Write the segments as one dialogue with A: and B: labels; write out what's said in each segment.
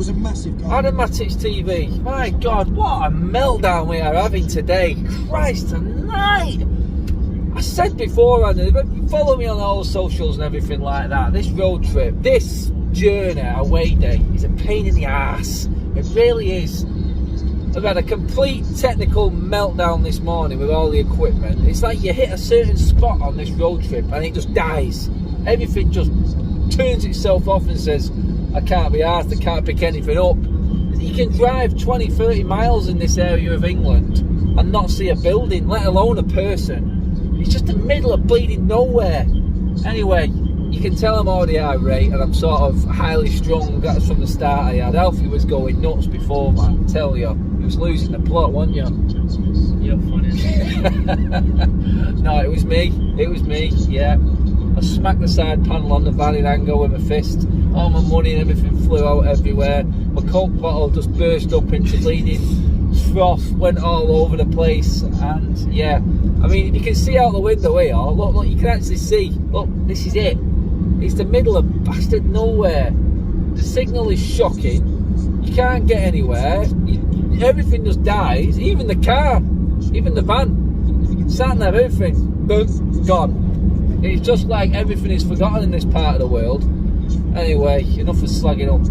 A: was a massive goal.
B: And a Matic TV. My God, what a meltdown we are having today. Christ, tonight. I said before, and if you follow me on all socials and everything like that, this road trip, this journey, away day, is a pain in the ass. It really is. I've had a complete technical meltdown this morning with all the equipment. It's like you hit a certain spot on this road trip and it just dies. Everything just turns itself off and says, I can't be arsed, I can't pick anything up. You can drive 20-30 miles in this area of England and not see a building, let alone a person. It's just the middle of bleeding nowhere. Anyway, you can tell I'm already irate and I'm sort of highly strung. That's from the start I had. Alfie was going nuts before, man, I tell you. He was losing the plot, wasn't you?
C: You're funny.
B: No, it was me, yeah. I smacked the side panel on the van in anger with my fist. All my money and everything flew out everywhere. My Coke bottle just burst up into bleeding froth, went all over the place, and yeah. I mean, you can see out the window here, look, you can actually see, look, this is it. It's the middle of bastard nowhere. The signal is shocking. You can't get anywhere. Everything just dies, even the car, even the van. Sat nav, everything, boom, gone. It's just like everything is forgotten in this part of the world. Anyway, enough of slagging up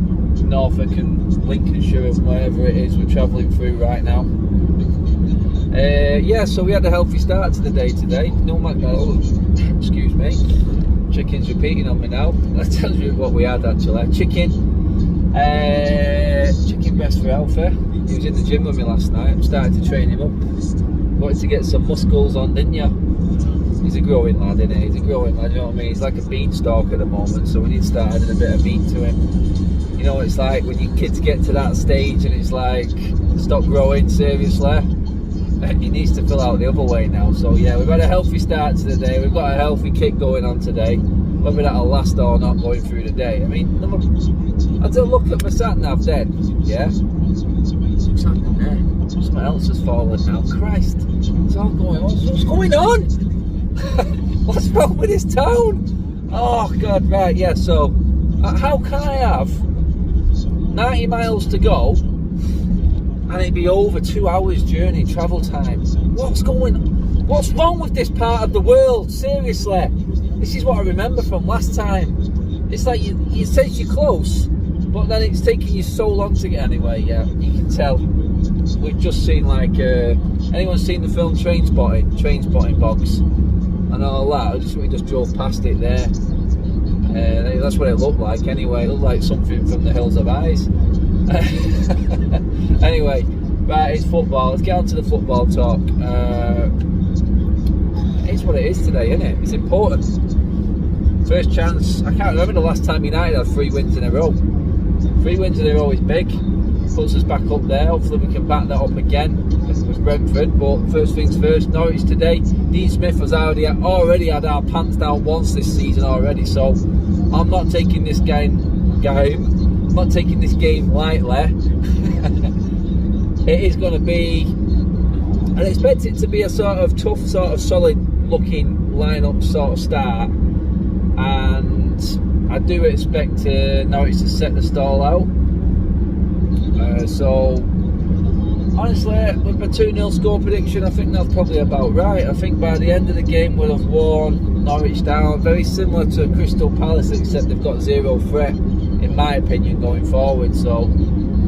B: Norfolk and Lincolnshire and wherever it is we're travelling through right now. Yeah, so we had a healthy start to the day today. No McDonald's, excuse me. Chicken's repeating on me now. That tells you what we had actually. Chicken breast for Alpha. He was in the gym with me last night. I started to train him up. Wanted to get some muscles on, didn't you? He's a growing lad, isn't he? He's a growing lad, you know what I mean? He's like a beanstalk at the moment, so we need to start adding a bit of meat to him. You know what it's like when your kids get to that stage and it's like, stop growing, seriously. He needs to fill out the other way now. So yeah, we've had a healthy start to the day. We've got a healthy kick going on today. Whether that'll last or not going through the day. I mean, I had to look at my sat nav then, yeah? What's happening there? Something else has fallen now. Christ, it's all going on. What's going on? What's wrong with this town? Oh God, right, yeah, so how can I have 90 miles to go and it'd be over 2 hours journey travel time? What's wrong with this part of the world? Seriously, this is what I remember from last time. It's like it says you're close, but then it's taking you so long to get anyway. Yeah, you can tell. We've just seen like anyone seen the film Trainspotting box and all that? We just drove past it there. That's what it looked like anyway. It looked like something from the Hills of Eyes. Anyway, right, it's football. Let's get on to the football talk. It's what it is today, isn't it? It's important. First chance. I can't remember the last time United had 3 wins in a row. 3 wins in a row is big. Puts us back up there. Hopefully we can back that up again with Brentford. But first things first, Norwich today. Dean Smith has already had our pants down once this season already. So I'm not taking this game lightly. It is going to be, I expect it to be a sort of tough, sort of solid looking lineup sort of start, and I do expect Norwich to set the stall out. So honestly, with my 2-0 score prediction, I think that's probably about right. I think by the end of the game we'll have worn Norwich down, very similar to Crystal Palace, except they've got 0 threat in my opinion going forward. So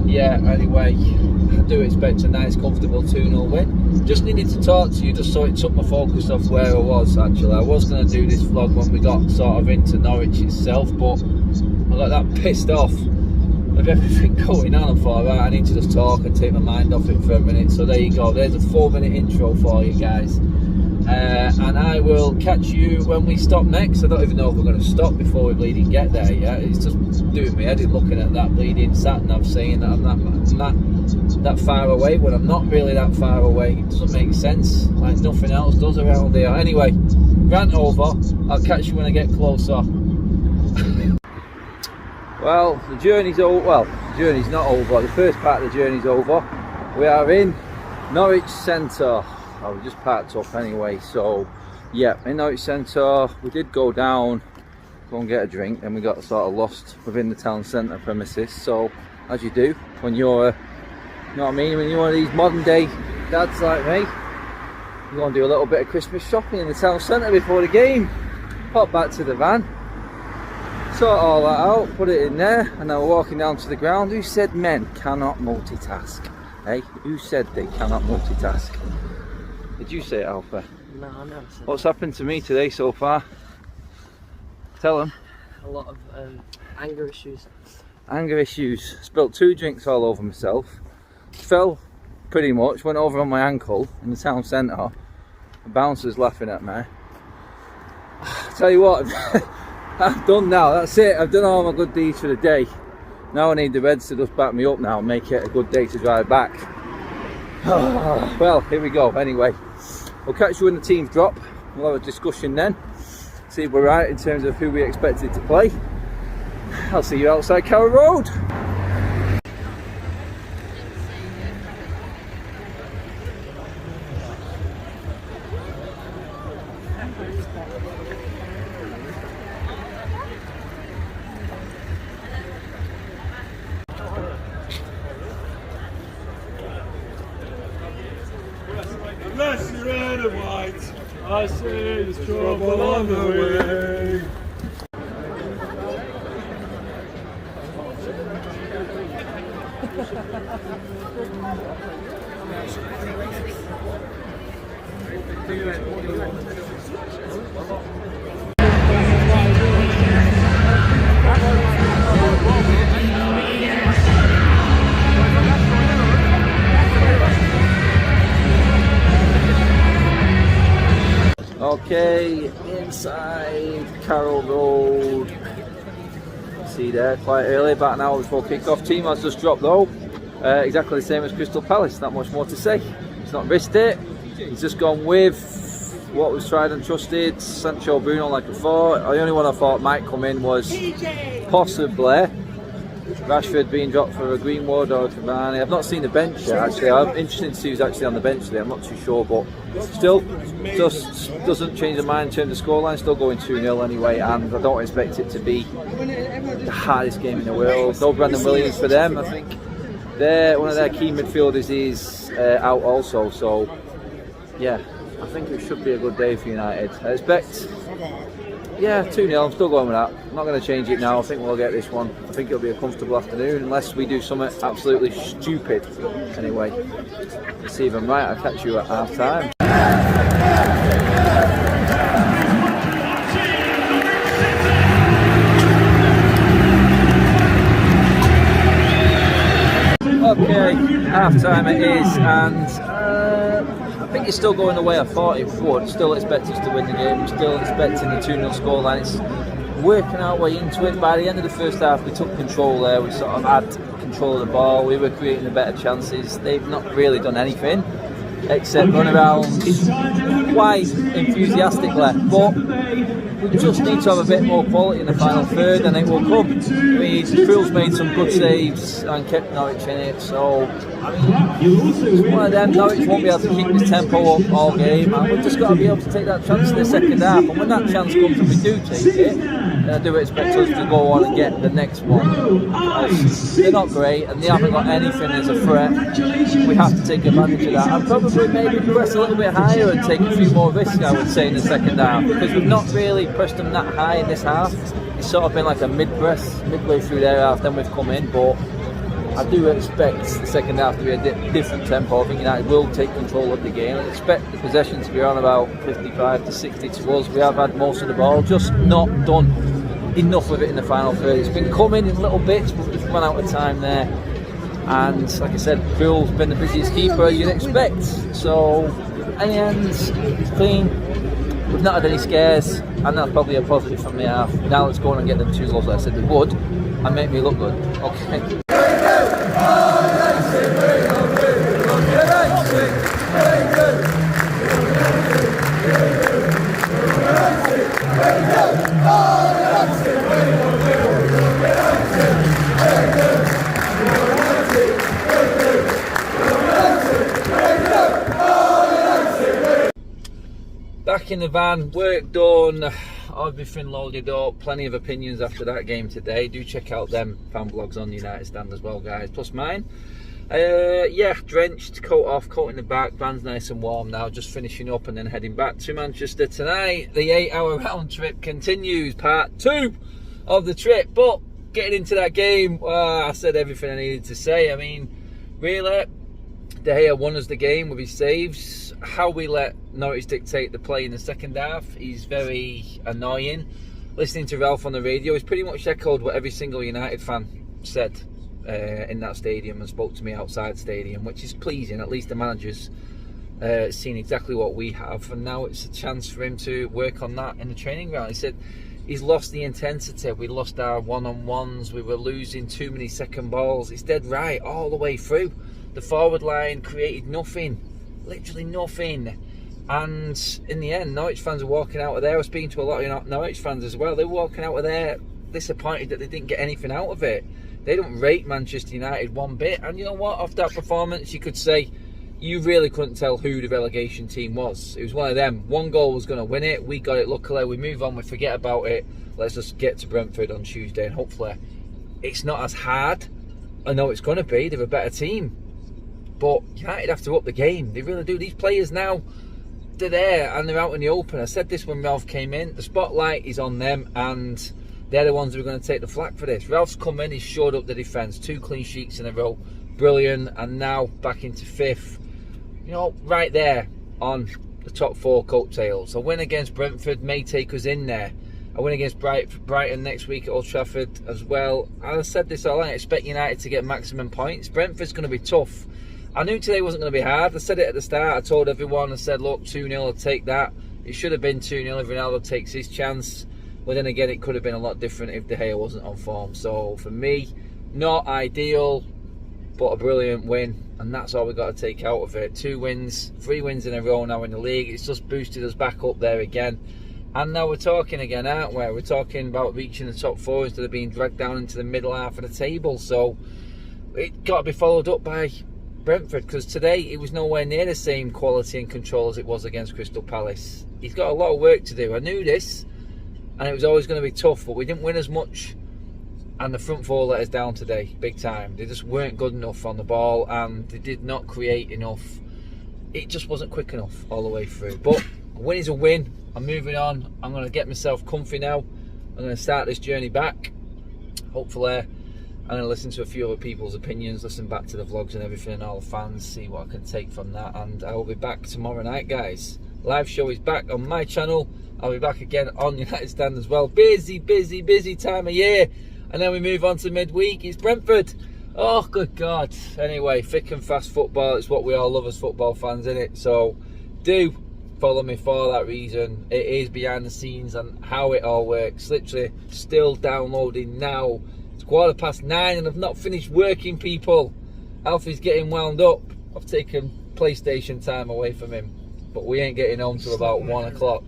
B: yeah, anyway, I do expect a nice comfortable 2-0 win. Just needed to talk to you just so it took my focus off where I was actually. I was going to do this vlog when we got sort of into Norwich itself, but I got that pissed off with everything going on. I thought, right, I need to just talk and take my mind off it for a minute. So there you go, there's a 4-minute intro for you guys. And I will catch you when we stop next. I don't even know if we're going to stop before we bleeding get there yet. It's just doing me head in looking at that bleeding sat nav saying that I'm not that far away when I'm not really that far away. It doesn't make sense, like nothing else does around here. Anyway, rant over. I'll catch you when I get closer. Well, the journey's over. Well, the journey's not over. The first part of the journey's over. We are in Norwich Centre. Oh, we just parked up anyway. So, yeah, in Norwich Centre, we did go down, go and get a drink, and we got sort of lost within the town centre premises. So, as you do when you're, you know what I mean, when you're one of these modern day dads like me. You want to do a little bit of Christmas shopping in the town centre before the game. Pop back to the van, sort all that out, put it in there, and then we're walking down to the ground. Who said men cannot multitask? Hey, who said they cannot multitask? Did you say it, Alpha?
A: No, I never said
B: What's happened to me today so far? Tell them.
A: a lot of anger issues.
B: Anger issues. Spilt 2 drinks all over myself. Fell pretty much, went over on my ankle in the town centre. The bouncer's laughing at me. Tell you what, I'm done now, that's it. I've done all my good deeds for the day. Now I need the Reds to just back me up now and make it a good day to drive back. Well, here we go. Anyway, we'll catch you when the teams drop. We'll have a discussion then. See if we're right in terms of who we expected to play. I'll see you outside Carrow Road.
C: Unless you're red and white, I see there's trouble on the way.
B: Okay, inside Carrow Road. See there, quite early, about an hour before kick-off. Team has just dropped though. Exactly the same as Crystal Palace, not much more to say. He's not risked it. He's just gone with what was tried and trusted. Sancho Bruno, like I thought. The only one I thought might come in was possibly Rashford being dropped for a Greenwood or a Cavani. I've not seen the bench yet actually. I'm interested to see who's actually on the bench today. I'm not too sure, but still just doesn't change the mind in terms of scoreline. Still going 2-0 anyway, and I don't expect it to be the hardest game in the world. No Brandon Williams for them. I think one of their key midfielders is out also, so yeah, I think it should be a good day for United. I expect, yeah, 2-0. I'm still going with that. I'm not going to change it now. I think we'll get this one. I think it'll be a comfortable afternoon unless we do something absolutely stupid. Anyway, let's see if I'm right. I'll catch you at half time. Okay, half time it is, and I think it's still going the way I thought it would. Still expect us to win the game, still expecting the 2-0 scoreline. It's working our way into it. By the end of the first half, we took control there. We sort of had control of the ball, we were creating the better chances. They've not really done anything except run around quite enthusiastically, but we just need to have a bit more quality in the final third and it will come. I mean, Krul's made some good saves and kept Norwich in it, so I mean, it's one of them. Norwich won't be able to keep this tempo up all game, and we've just got to be able to take that chance in the second half, and when that chance comes and we do take it, then I do expect us to go on and get the next one. They're not great and they haven't got anything as a threat. We have to take advantage of that and probably maybe press a little bit higher and take a few more risks, I would say, in the second half, because we've not really pressed them that high in this half. It's sort of been like a mid-press, midway through their half, then we've come in, but I do expect the second half to be a different tempo. I think United will take control of the game. I expect the possession to be around about 55 to 60 to us. We have had most of the ball, just not done enough of it in the final third. It's been coming in little bits, but we've run out of time there. And like I said, Krul's been the busiest keeper you'd expect. So, in the end, it's clean. We've not had any scares, and that's probably a positive from the half. Now let's go on and get them 2 goals like I said they would, and make me look good. Okay. Back in the van, work done. everything loaded up. Plenty of opinions after that game today. Do check out them fan blogs on the United Stand as well, guys. Plus mine. Yeah, drenched, coat off, coat in the back. Van's nice and warm now. Just finishing up and then heading back to Manchester tonight. The 8-hour round trip continues. Part 2 of the trip. But getting into that game, I said everything I needed to say. I mean, really, De Gea won us the game with his saves. How we let Norwich dictate the play in the second half is very annoying. Listening to Ralph on the radio, he's pretty much echoed what every single United fan said in that stadium and spoke to me outside stadium, which is pleasing. At least the manager's seen exactly what we have, and now it's a chance for him to work on that in the training ground. He said he's lost the intensity. We lost our one-on-ones. We were losing too many second balls. It's dead right all the way through. The forward line created nothing, literally nothing. And in the end, Norwich fans are walking out of there. I was speaking to a lot of Norwich fans as well. They were walking out of there disappointed that they didn't get anything out of it. They don't rate Manchester United one bit. And you know what? After that performance, you could say you really couldn't tell who the relegation team was. It was one of them. One goal was going to win it. We got it luckily. We move on. We forget about it. Let's just get to Brentford on Tuesday. And hopefully it's not as hard. I know it's going to be. They're a better team. But United have to up the game. They really do. These players now, they're there and they're out in the open. I said this when Ralph came in. The spotlight is on them, and they're the ones who are going to take the flak for this. Ralph's come in, he's shored up the defence. 2 clean sheets in a row. Brilliant. And now back into 5th. You know, right there on the top 4 coattails. A win against Brentford may take us in there. A win against Brighton next week at Old Trafford as well. And I said this all night, I expect United to get maximum points. Brentford's going to be tough. I knew today wasn't going to be hard. I said it at the start. I told everyone, I said, look, 2-0, I'll take that. It should have been 2-0 if Ronaldo takes his chance. But then again, it could have been a lot different if De Gea wasn't on form. So for me, not ideal, but a brilliant win. And that's all we got to take out of it. 2 wins, 3 wins in a row now in the league. It's just boosted us back up there again. And now we're talking again, aren't we? We're talking about reaching the top 4 instead of being dragged down into the middle half of the table. So it got to be followed up by Brentford, because today it was nowhere near the same quality and control as it was against Crystal Palace. He's got a lot of work to do. I knew this, and it was always going to be tough, but we didn't win as much, and the front 4 let us down today, big time. They just weren't good enough on the ball, and they did not create enough. It just wasn't quick enough all the way through. But a win is a win. I'm moving on. I'm going to get myself comfy now. I'm going to start this journey back. Hopefully I'm going to listen to a few other people's opinions, listen back to the vlogs and everything, and all the fans, see what I can take from that. And I will be back tomorrow night, guys. Live show is back on my channel. I'll be back again on United Stand as well. Busy time of year. And then we move on to midweek. It's Brentford. Oh, good God. Anyway, thick and fast football. It's what we all love as football fans, innit? So do follow me for that reason. It is behind the scenes and how it all works. Literally still downloading now. It's 9:15 and I've not finished working, people. Alfie's getting wound up. I've taken PlayStation time away from him, but we ain't getting home till about 1 o'clock.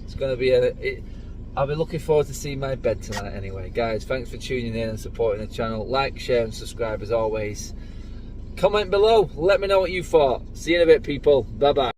B: It's going to be I'll be looking forward to seeing my bed tonight anyway. Guys, thanks for tuning in and supporting the channel. Like, share and subscribe as always. Comment below, let me know what you thought. See you in a bit, people. Bye bye.